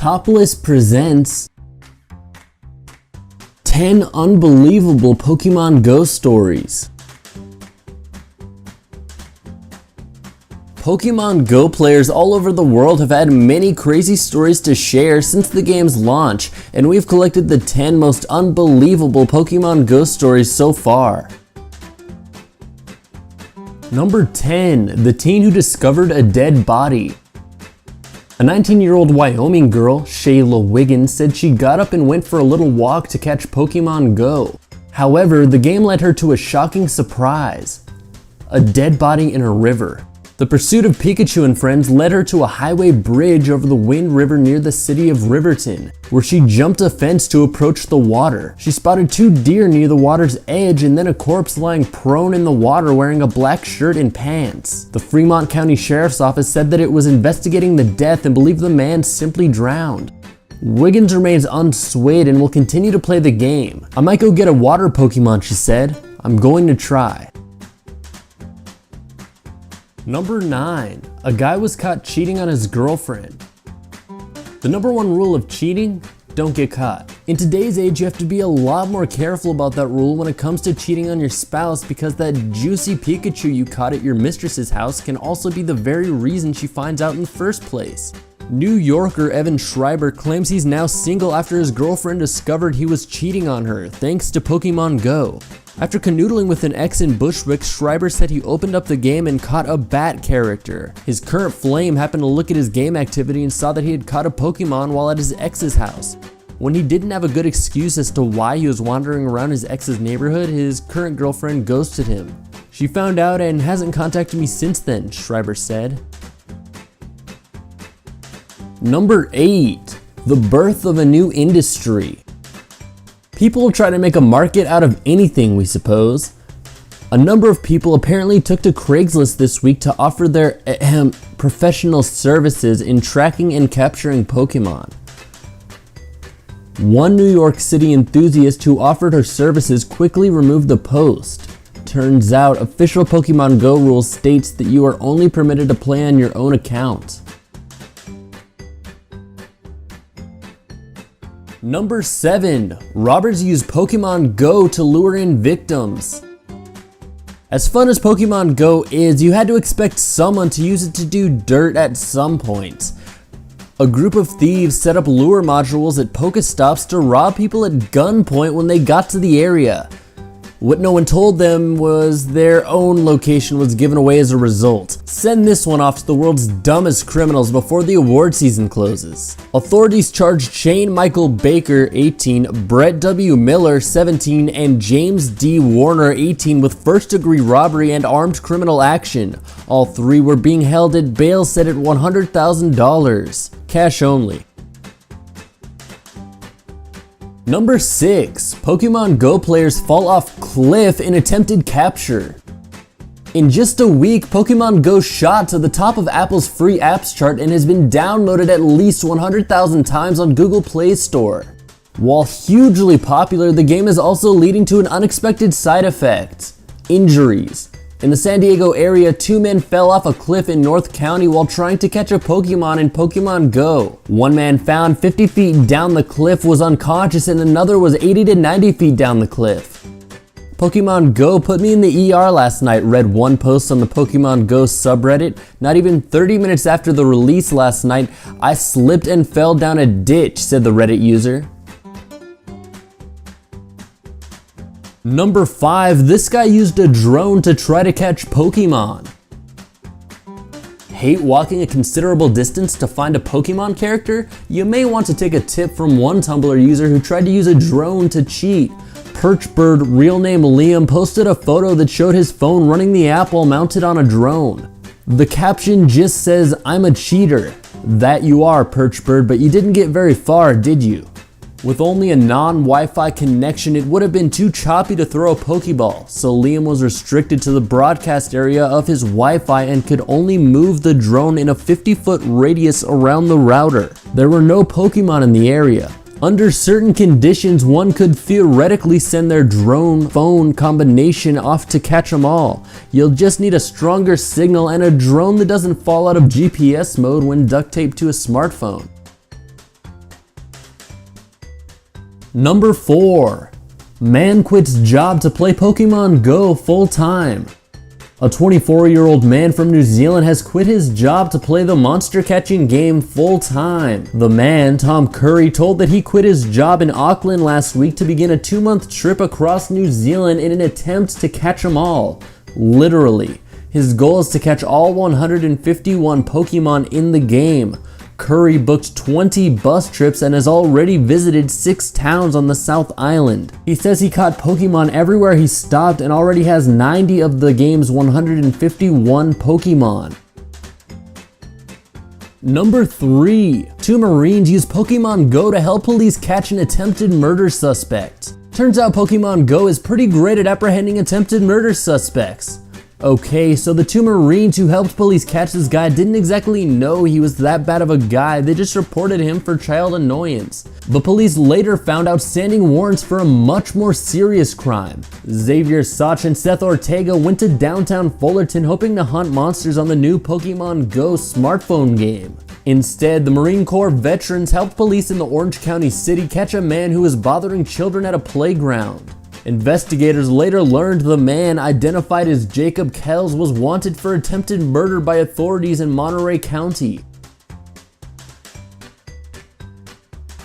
Topless presents 10 unbelievable Pokemon Go stories. Pokemon Go players all over the world have had many crazy stories to share since the game's launch, and we've collected the 10 most unbelievable Pokemon Go stories so far. Number 10. The teen who discovered a dead body. A 19-year-old Wyoming girl, Shayla Wiggins, said she got up and went for a little walk to catch Pokemon Go. However, the game led her to a shocking surprise: a dead body in a river. The pursuit of Pikachu and friends led her to a highway bridge over the Wind River near the city of Riverton, where she jumped a fence to approach the water. She spotted 2 deer near the water's edge and then a corpse lying prone in the water wearing a black shirt and pants. The Fremont County Sheriff's Office said that it was investigating the death and believed the man simply drowned. Wiggins remains unswayed and will continue to play the game. "I might go get a water Pokemon," she said. "I'm going to try." Number 9. A guy was caught cheating on his girlfriend. The number 1 rule of cheating: don't get caught. In today's age, you have to be a lot more careful about that rule when it comes to cheating on your spouse, because that juicy Pikachu you caught at your mistress's house can also be the very reason she finds out in the first place. New Yorker Evan Schreiber claims he's now single after his girlfriend discovered he was cheating on her, thanks to Pokemon Go. After canoodling with an ex in Bushwick, Schreiber said he opened up the game and caught a bat character. His current flame happened to look at his game activity and saw that he had caught a Pokemon while at his ex's house. When he didn't have a good excuse as to why he was wandering around his ex's neighborhood, his current girlfriend ghosted him. "She found out and hasn't contacted me since then," Schreiber said. Number 8. The birth of a new industry. People try to make a market out of anything, we suppose. A number of people apparently took to Craigslist this week to offer their professional services in tracking and capturing Pokemon. One New York City enthusiast who offered her services quickly removed the post. Turns out, official Pokemon Go rules states that you are only permitted to play on your own account. Number 7. Robbers use Pokemon Go to lure in victims. As fun as Pokemon Go is, you had to expect someone to use it to do dirt at some point. A group of thieves set up lure modules at Pokestops to rob people at gunpoint when they got to the area. What no one told them was their own location was given away as a result. Send this one off to the world's dumbest criminals before the award season closes. Authorities charged Shane Michael Baker, 18, Brett W. Miller, 17, and James D. Warner, 18, with first-degree robbery and armed criminal action. All 3 were being held at bail set at $100,000. Cash only. Number 6. Pokemon Go players fall off cliff in attempted capture. In just a week, Pokemon Go shot to the top of Apple's free apps chart and has been downloaded at least 100,000 times on Google Play Store. While hugely popular, the game is also leading to an unexpected side effect: injuries. In the San Diego area, 2 men fell off a cliff in North County while trying to catch a Pokemon in Pokemon Go. One man found 50 feet down the cliff was unconscious and another was 80 to 90 feet down the cliff. "Pokemon Go put me in the ER last night," read one post on the Pokemon Go subreddit. "Not even 30 minutes after the release last night, I slipped and fell down a ditch," said the Reddit user. Number 5. This guy used a drone to try to catch Pokemon. Hate walking a considerable distance to find a Pokemon character? You may want to take a tip from one Tumblr user who tried to use a drone to cheat. Perchbird, real name Liam, posted a photo that showed his phone running the app while mounted on a drone. The caption just says, "I'm a cheater." That you are, Perchbird, but you didn't get very far, did you? With only a non-Wi-Fi connection, it would have been too choppy to throw a Pokeball, so Liam was restricted to the broadcast area of his Wi-Fi and could only move the drone in a 50-foot radius around the router. There were no Pokemon in the area. Under certain conditions, one could theoretically send their drone-phone combination off to catch them all. You'll just need a stronger signal and a drone that doesn't fall out of GPS mode when duct taped to a smartphone. Number 4. Man quits job to play Pokemon Go full time. A 24-year-old man from New Zealand has quit his job to play the monster catching game full time. The man, Tom Curry, told that he quit his job in Auckland last week to begin a 2-month trip across New Zealand in an attempt to catch them all. Literally. His goal is to catch all 151 Pokemon in the game. Curry booked 20 bus trips and has already visited 6 towns on the South Island. He says he caught Pokemon everywhere he stopped and already has 90 of the game's 151 Pokemon. Number 3. 2 Marines use Pokemon Go to help police catch an attempted murder suspect. Turns out Pokemon Go is pretty great at apprehending attempted murder suspects. Okay, so the 2 Marines who helped police catch this guy didn't exactly know he was that bad of a guy, they just reported him for child annoyance. The police later found outstanding warrants for a much more serious crime. Xavier Sach and Seth Ortega went to downtown Fullerton hoping to hunt monsters on the new Pokemon Go smartphone game. Instead, the Marine Corps veterans helped police in the Orange County city catch a man who was bothering children at a playground. Investigators later learned the man, identified as Jacob Kells, was wanted for attempted murder by authorities in Monterey County.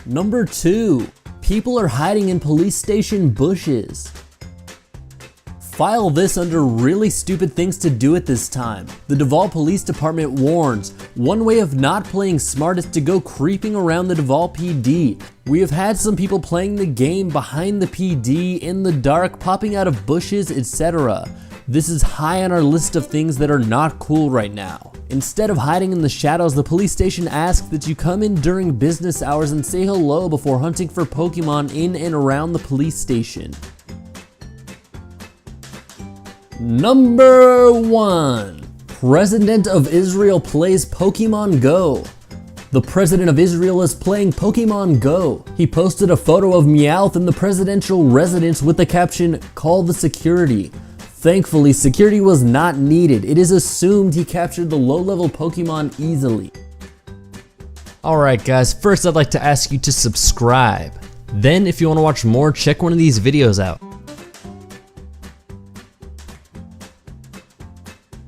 Number 2. People are hiding in police station bushes. File this under really stupid things to do at this time. The Duval Police Department warns, one way of not playing smart is to go creeping around the Duval PD. We have had some people playing the game behind the PD, in the dark, popping out of bushes, etc. This is high on our list of things that are not cool right now. Instead of hiding in the shadows, the police station asks that you come in during business hours and say hello before hunting for Pokemon in and around the police station. Number 1. President of Israel plays Pokemon Go. The President of Israel is playing Pokemon Go. He posted a photo of Meowth in the presidential residence with the caption, "Call the security." Thankfully, security was not needed. It is assumed he captured the low-level Pokemon easily. Alright guys, first I'd like to ask you to subscribe. Then if you want to watch more, check one of these videos out.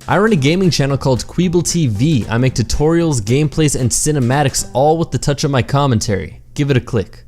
I run a gaming channel called Queeble TV. I make tutorials, gameplays, and cinematics all with the touch of my commentary. Give it a click.